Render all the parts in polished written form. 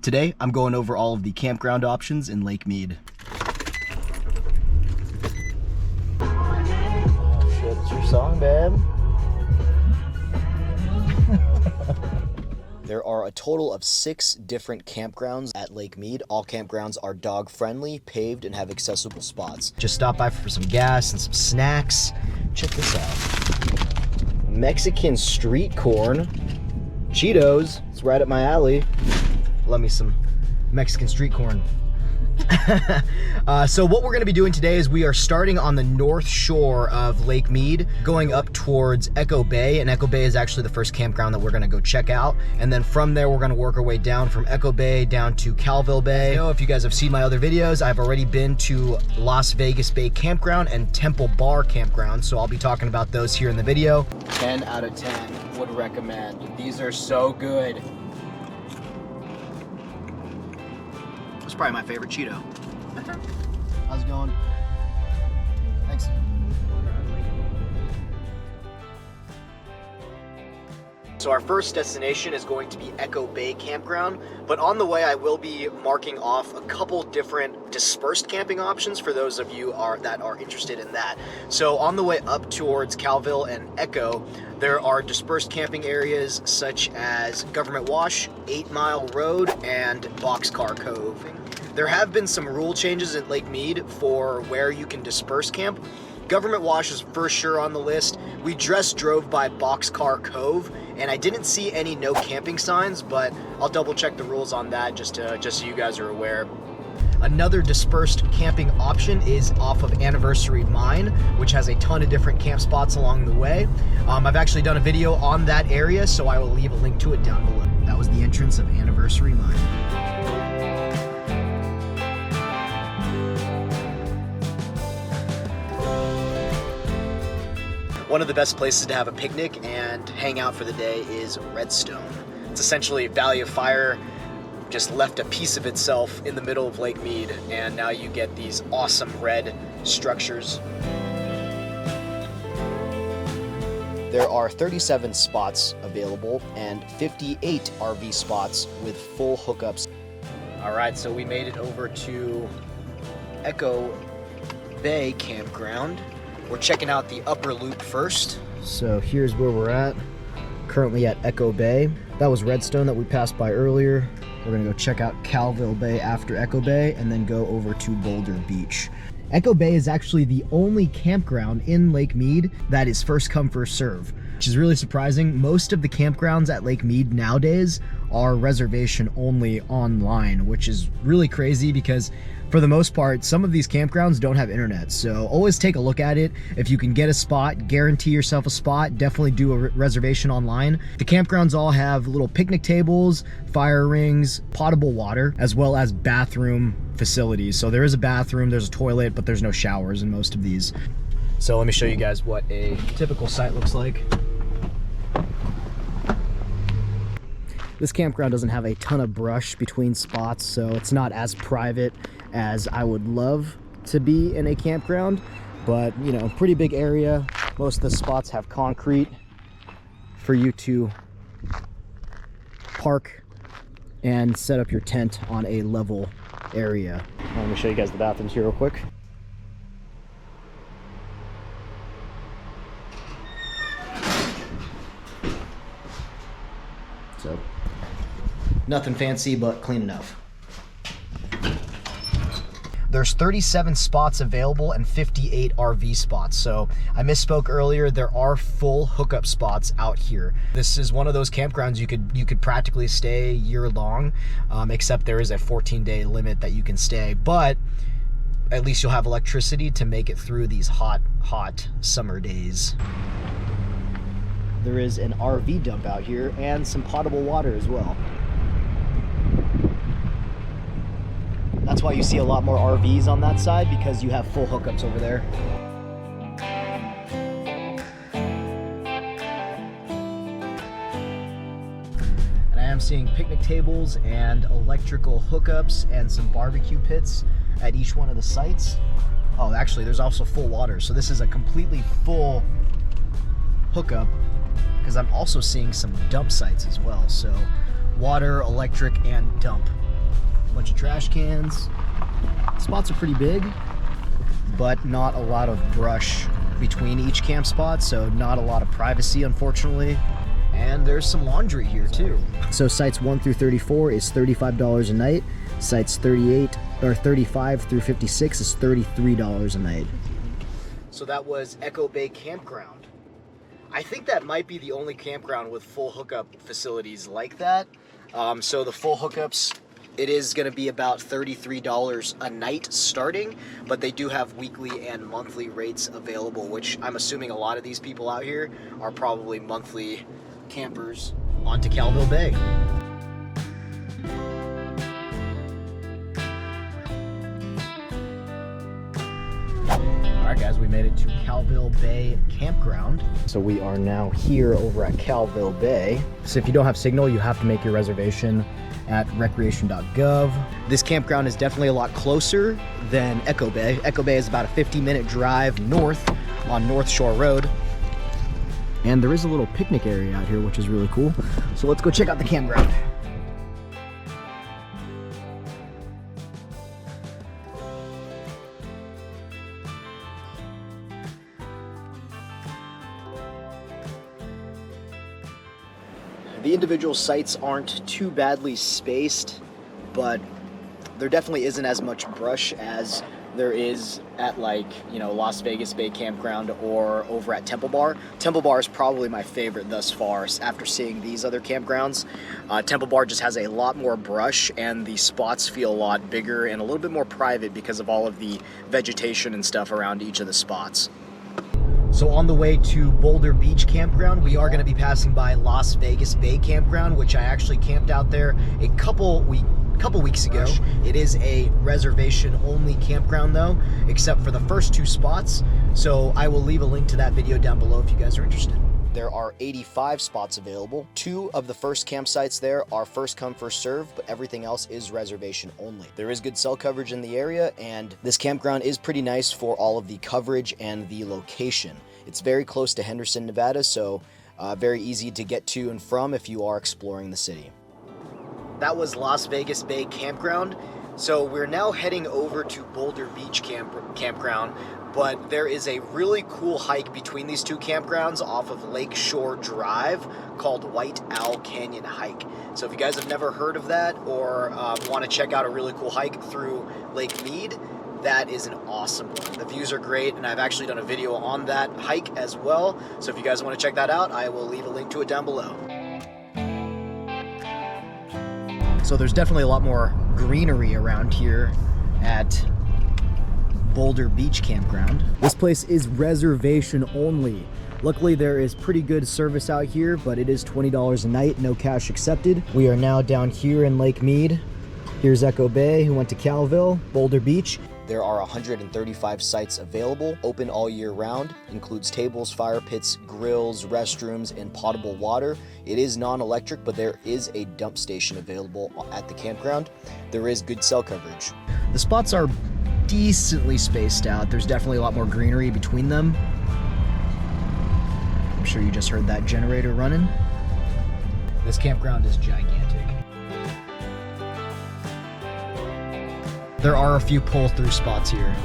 Today, I'm going over all of the campground options in Lake Mead. Oh shit, it's your song, babe. There are a total of 6 different campgrounds at Lake Mead. All campgrounds are dog friendly, paved, and have accessible spots. Just stop by for some gas and some snacks. Check this out. Mexican street corn. Cheetos. It's right up my alley. Love me some Mexican street corn. So what we're going to be doing today is we are starting on the north shore of Lake Mead, going up towards Echo Bay, and Echo Bay is actually the first campground that we're going to go check out. And then from there, we're going to work our way down from Echo Bay down to Callville Bay. I know if you guys have seen my other videos, I've already been to Las Vegas Bay Campground and Temple Bar Campground, so I'll be talking about those here in the video. 10 out of 10 would recommend. These are so good. It's probably my favorite Cheeto. How's it going? Thanks. So our first destination is going to be Echo Bay Campground, but on the way I will be marking off a couple different dispersed camping options for those of you that are interested in that. So on the way up towards Callville and Echo, there are dispersed camping areas such as Government Wash, 8 Mile Road, and Boxcar Cove. There have been some rule changes at Lake Mead for where you can disperse camp. Government Wash is for sure on the list. We just drove by Boxcar Cove and I didn't see any no camping signs, but I'll double check the rules on that just so you guys are aware. Another dispersed camping option is off of Anniversary Mine, which has a ton of different camp spots along the way. I've actually done a video on that area, so I will leave a link to it down below. That was the entrance of Anniversary Mine. One of the best places to have a picnic and hang out for the day is Redstone. It's essentially Valley of Fire just left a piece of itself in the middle of Lake Mead, and now you get these awesome red structures. There are 37 spots available and 58 RV spots with full hookups. All right, so we made it over to Echo Bay Campground. We're checking out the upper loop first. So here's where we're at, currently at Echo Bay. That was Redstone that we passed by earlier. We're gonna go check out Callville Bay after Echo Bay and then go over to Boulder Beach. Echo Bay is actually the only campground in Lake Mead that is first come, first serve, which is really surprising. Most of the campgrounds at Lake Mead nowadays are reservation only online, which is really crazy because for the most part, some of these campgrounds don't have internet, so always take a look at it. If you can get a spot, guarantee yourself a spot, definitely do a reservation online. The campgrounds all have little picnic tables, fire rings, potable water, as well as bathroom facilities. So there is a bathroom, there's a toilet, but there's no showers in most of these. So let me show you guys what a typical site looks like. This campground doesn't have a ton of brush between spots, so it's not as private as I would love to be in a campground, but you know, pretty big area. Most of the spots have concrete for you to park and set up your tent on a level area. Let me show you guys the bathrooms here real quick. So nothing fancy, but clean enough. There's 37 spots available and 58 RV spots. So I misspoke earlier, there are full hookup spots out here. This is one of those campgrounds you could practically stay year long, except there is a 14-day limit that you can stay, but at least you'll have electricity to make it through these hot summer days. There is an RV dump out here and some potable water as well. That's why you see a lot more RVs on that side, because you have full hookups over there. And I am seeing picnic tables and electrical hookups and some barbecue pits at each one of the sites. Oh, actually, there's also full water. So this is a completely full hookup, because I'm also seeing some dump sites as well. So water, electric, and dump bunch of trash cans. Spots are pretty big, but not a lot of brush between each camp spot, so not a lot of privacy, unfortunately. And there's some laundry here too. So sites 1 through 34 is $35 a night. Sites 35 through 56 is $33 a night. So that was Echo Bay Campground. I think that might be the only campground with full hookup facilities like that. So the full hookups, it is going to be about $33 a night starting, but they do have weekly and monthly rates available, which I'm assuming a lot of these people out here are probably monthly campers onto Callville Bay. Alright guys, we made it to Callville Bay Campground. So we are now here over at Callville Bay. So if you don't have signal, you have to make your reservation at recreation.gov. This campground is definitely a lot closer than Echo Bay. Echo Bay is about a 50-minute drive north on North Shore Road. And there is a little picnic area out here, which is really cool. So let's go check out the campground. The individual sites aren't too badly spaced, but there definitely isn't as much brush as there is at, like, you know, Las Vegas Bay Campground or over at Temple Bar. Temple Bar is probably my favorite thus far after seeing these other campgrounds. Temple Bar just has a lot more brush and the spots feel a lot bigger and a little bit more private because of all of the vegetation and stuff around each of the spots. So on the way to Boulder Beach Campground, we are going to be passing by Las Vegas Bay Campground, which I actually camped out there a couple weeks ago. It is a reservation-only campground though, except for the first 2 spots. So I will leave a link to that video down below if you guys are interested. There are 85 spots available. 2 of the first campsites there are first come, first serve, but everything else is reservation only. There is good cell coverage in the area, and this campground is pretty nice for all of the coverage and the location. It's very close to Henderson, Nevada, so very easy to get to and from if you are exploring the city. That was Las Vegas Bay Campground. So we're now heading over to Boulder Beach Campground, but there is a really cool hike between these 2 campgrounds off of Lake Shore Drive called White Owl Canyon Hike. So if you guys have never heard of that or want to check out a really cool hike through Lake Mead, that is an awesome one. The views are great, and I've actually done a video on that hike as well. So if you guys want to check that out, I will leave a link to it down below. So there's definitely a lot more greenery around here at Boulder Beach Campground. This place is reservation only. Luckily there is pretty good service out here, but it is $20 a night, no cash accepted. We are now down here in Lake Mead. Here's Echo Bay, who went to Callville, Boulder Beach. There are 135 sites available, open all year round, includes tables, fire pits, grills, restrooms, and potable water. It is non-electric, but there is a dump station available at the campground. There is good cell coverage. The spots are decently spaced out. There's definitely a lot more greenery between them. I'm sure you just heard that generator running. This campground is gigantic. There are a few pull-through spots here.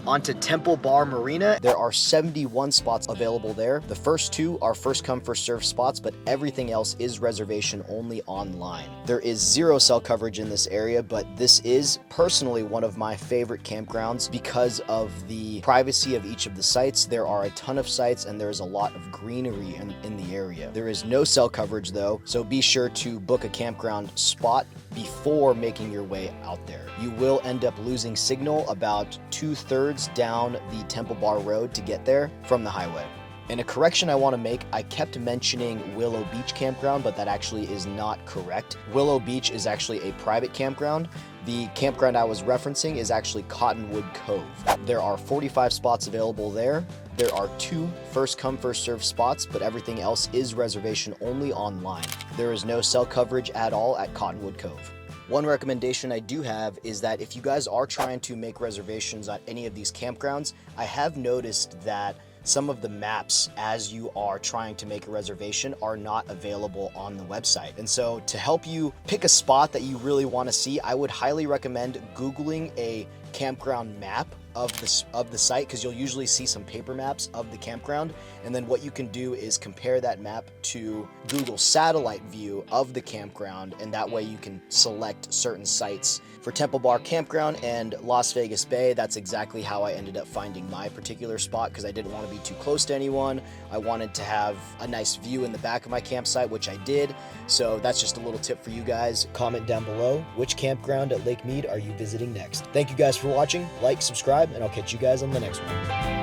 Onto Temple Bar Marina. There are 71 spots available there. The first 2 are first come, first serve spots, but everything else is reservation only online. There is 0 cell coverage in this area, but this is personally one of my favorite campgrounds because of the privacy of each of the sites. There are a ton of sites and there's a lot of greenery in the area. There is no cell coverage though, so be sure to book a campground spot before making your way out there. You will end up losing signal about 2/3 down the Temple Bar Road to get there from the highway. And a correction I want to make, I kept mentioning Willow Beach Campground, but that actually is not correct. Willow Beach is actually a private campground. The campground I was referencing is actually Cottonwood Cove. There are 45 spots available there. There are 2 first come, first serve spots, but everything else is reservation only online. There is no cell coverage at all at Cottonwood Cove. One recommendation I do have is that if you guys are trying to make reservations at any of these campgrounds, I have noticed that some of the maps as you are trying to make a reservation are not available on the website. And so to help you pick a spot that you really want to see, I would highly recommend Googling a campground map of the site, because you'll usually see some paper maps of the campground, and then what you can do is compare that map to Google satellite view of the campground, and that way you can select certain sites. For Temple Bar Campground and Las Vegas Bay, that's exactly how I ended up finding my particular spot, because I didn't want to be too close to anyone. I wanted to have a nice view in the back of my campsite, which I did. So that's just a little tip for you guys. Comment down below, which campground at Lake Mead are you visiting next? Thank you guys for watching. Like, subscribe, and I'll catch you guys on the next one.